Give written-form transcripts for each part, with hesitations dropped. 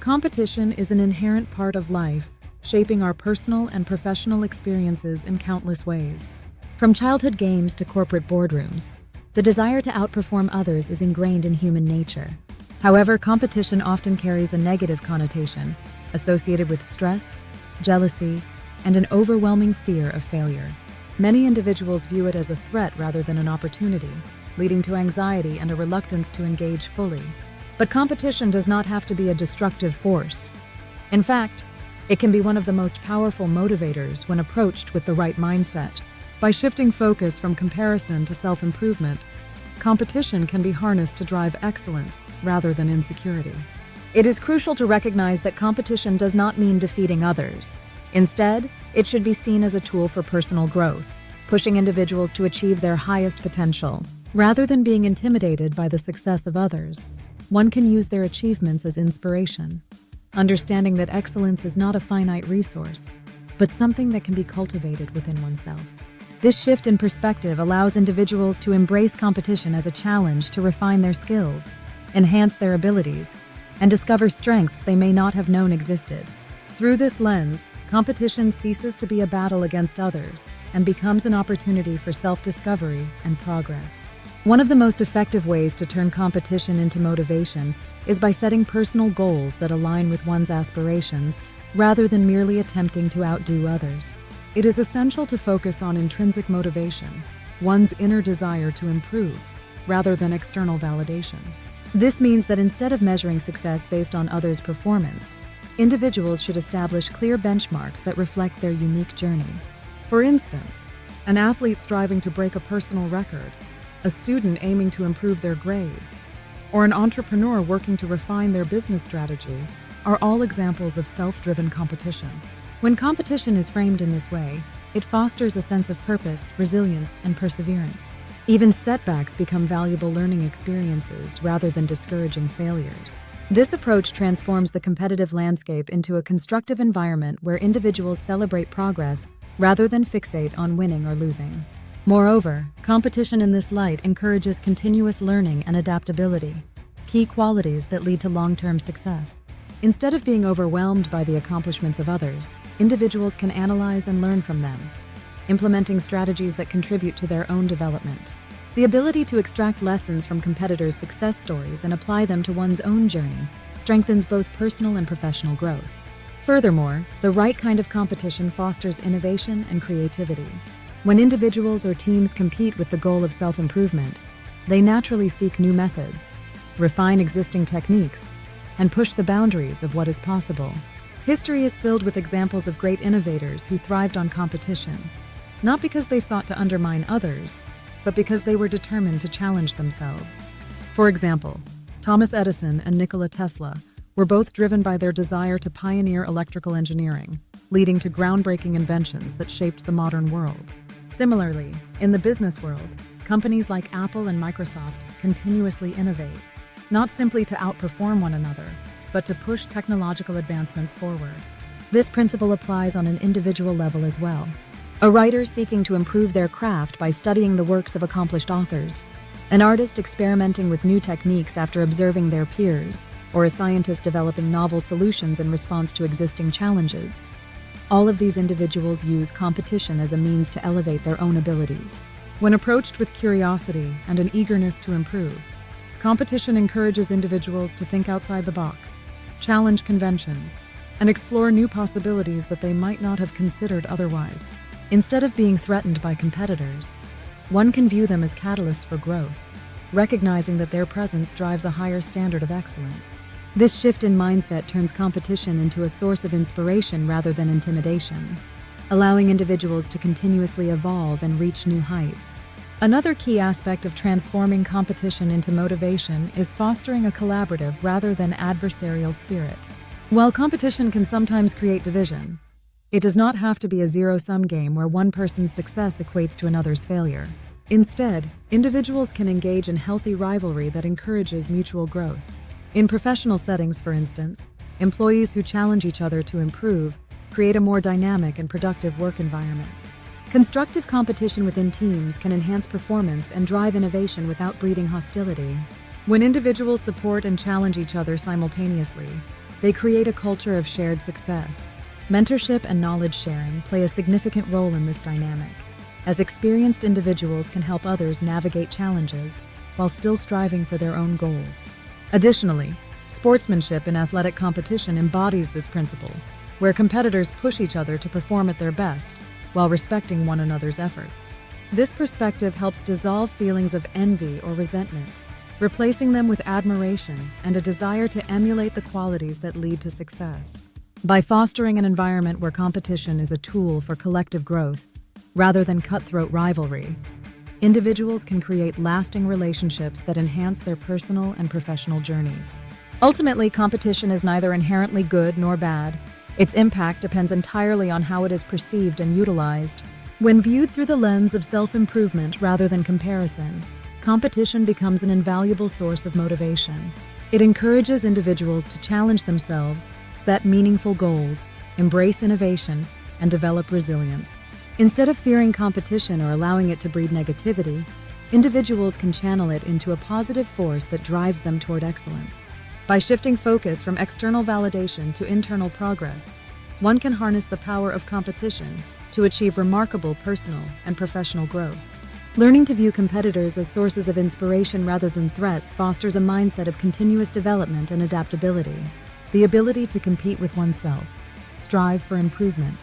Competition is an inherent part of life, shaping our personal and professional experiences in countless ways. From childhood games to corporate boardrooms, the desire to outperform others is ingrained in human nature. However, competition often carries a negative connotation, associated with stress, jealousy, and an overwhelming fear of failure. Many individuals view it as a threat rather than an opportunity, leading to anxiety and a reluctance to engage fully. But competition does not have to be a destructive force. In fact, it can be one of the most powerful motivators when approached with the right mindset. By shifting focus from comparison to self-improvement, competition can be harnessed to drive excellence rather than insecurity. It is crucial to recognize that competition does not mean defeating others. Instead, it should be seen as a tool for personal growth, pushing individuals to achieve their highest potential. Rather than being intimidated by the success of others, one can use their achievements as inspiration, understanding that excellence is not a finite resource, but something that can be cultivated within oneself. This shift in perspective allows individuals to embrace competition as a challenge to refine their skills, enhance their abilities, and discover strengths they may not have known existed. Through this lens, competition ceases to be a battle against others and becomes an opportunity for self-discovery and progress. One of the most effective ways to turn competition into motivation is by setting personal goals that align with one's aspirations rather than merely attempting to outdo others. It is essential to focus on intrinsic motivation, one's inner desire to improve, rather than external validation. This means that instead of measuring success based on others' performance, individuals should establish clear benchmarks that reflect their unique journey. For instance, an athlete striving to break a personal record, a student aiming to improve their grades, or an entrepreneur working to refine their business strategy are all examples of self-driven competition. When competition is framed in this way, it fosters a sense of purpose, resilience, and perseverance. Even setbacks become valuable learning experiences rather than discouraging failures. This approach transforms the competitive landscape into a constructive environment where individuals celebrate progress rather than fixate on winning or losing. Moreover, competition in this light encourages continuous learning and adaptability, key qualities that lead to long-term success. Instead of being overwhelmed by the accomplishments of others, individuals can analyze and learn from them, implementing strategies that contribute to their own development. The ability to extract lessons from competitors' success stories and apply them to one's own journey strengthens both personal and professional growth. Furthermore, the right kind of competition fosters innovation and creativity. When individuals or teams compete with the goal of self-improvement, they naturally seek new methods, refine existing techniques, and push the boundaries of what is possible. History is filled with examples of great innovators who thrived on competition, not because they sought to undermine others, but because they were determined to challenge themselves. For example, Thomas Edison and Nikola Tesla were both driven by their desire to pioneer electrical engineering, leading to groundbreaking inventions that shaped the modern world. Similarly, in the business world, companies like Apple and Microsoft continuously innovate, not simply to outperform one another, but to push technological advancements forward. This principle applies on an individual level as well. A writer seeking to improve their craft by studying the works of accomplished authors, an artist experimenting with new techniques after observing their peers, or a scientist developing novel solutions in response to existing challenges. All of these individuals use competition as a means to elevate their own abilities. When approached with curiosity and an eagerness to improve, competition encourages individuals to think outside the box, challenge conventions, and explore new possibilities that they might not have considered otherwise. Instead of being threatened by competitors, one can view them as catalysts for growth, recognizing that their presence drives a higher standard of excellence. This shift in mindset turns competition into a source of inspiration rather than intimidation, allowing individuals to continuously evolve and reach new heights. Another key aspect of transforming competition into motivation is fostering a collaborative rather than adversarial spirit. While competition can sometimes create division, it does not have to be a zero-sum game where one person's success equates to another's failure. Instead, individuals can engage in healthy rivalry that encourages mutual growth. In professional settings, for instance, employees who challenge each other to improve create a more dynamic and productive work environment. Constructive competition within teams can enhance performance and drive innovation without breeding hostility. When individuals support and challenge each other simultaneously, They create a culture of shared success. Mentorship and knowledge sharing play a significant role in this dynamic, as experienced individuals can help others navigate challenges while still striving for their own goals. Additionally, sportsmanship in athletic competition embodies this principle, where competitors push each other to perform at their best while respecting one another's efforts. This perspective helps dissolve feelings of envy or resentment, replacing them with admiration and a desire to emulate the qualities that lead to success. By fostering an environment where competition is a tool for collective growth, rather than cutthroat rivalry, individuals can create lasting relationships that enhance their personal and professional journeys. Ultimately, competition is neither inherently good nor bad. Its impact depends entirely on how it is perceived and utilized. When viewed through the lens of self-improvement rather than comparison, competition becomes an invaluable source of motivation. It encourages individuals to challenge themselves, set meaningful goals, embrace innovation, and develop resilience. Instead of fearing competition or allowing it to breed negativity, individuals can channel it into a positive force that drives them toward excellence. By shifting focus from external validation to internal progress, one can harness the power of competition to achieve remarkable personal and professional growth. Learning to view competitors as sources of inspiration rather than threats fosters a mindset of continuous development and adaptability. The ability to compete with oneself, strive for improvement,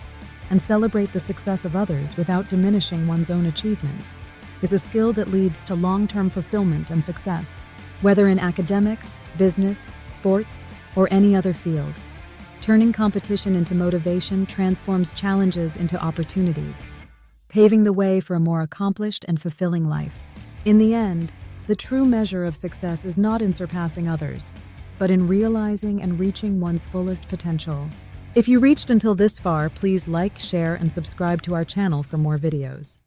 and celebrate the success of others without diminishing one's own achievements is a skill that leads to long-term fulfillment and success. Whether in academics, business, sports, or any other field, turning competition into motivation transforms challenges into opportunities, paving the way for a more accomplished and fulfilling life. In the end, the true measure of success is not in surpassing others, but in realizing and reaching one's fullest potential. If you reached until this far, please like, share, and subscribe to our channel for more videos.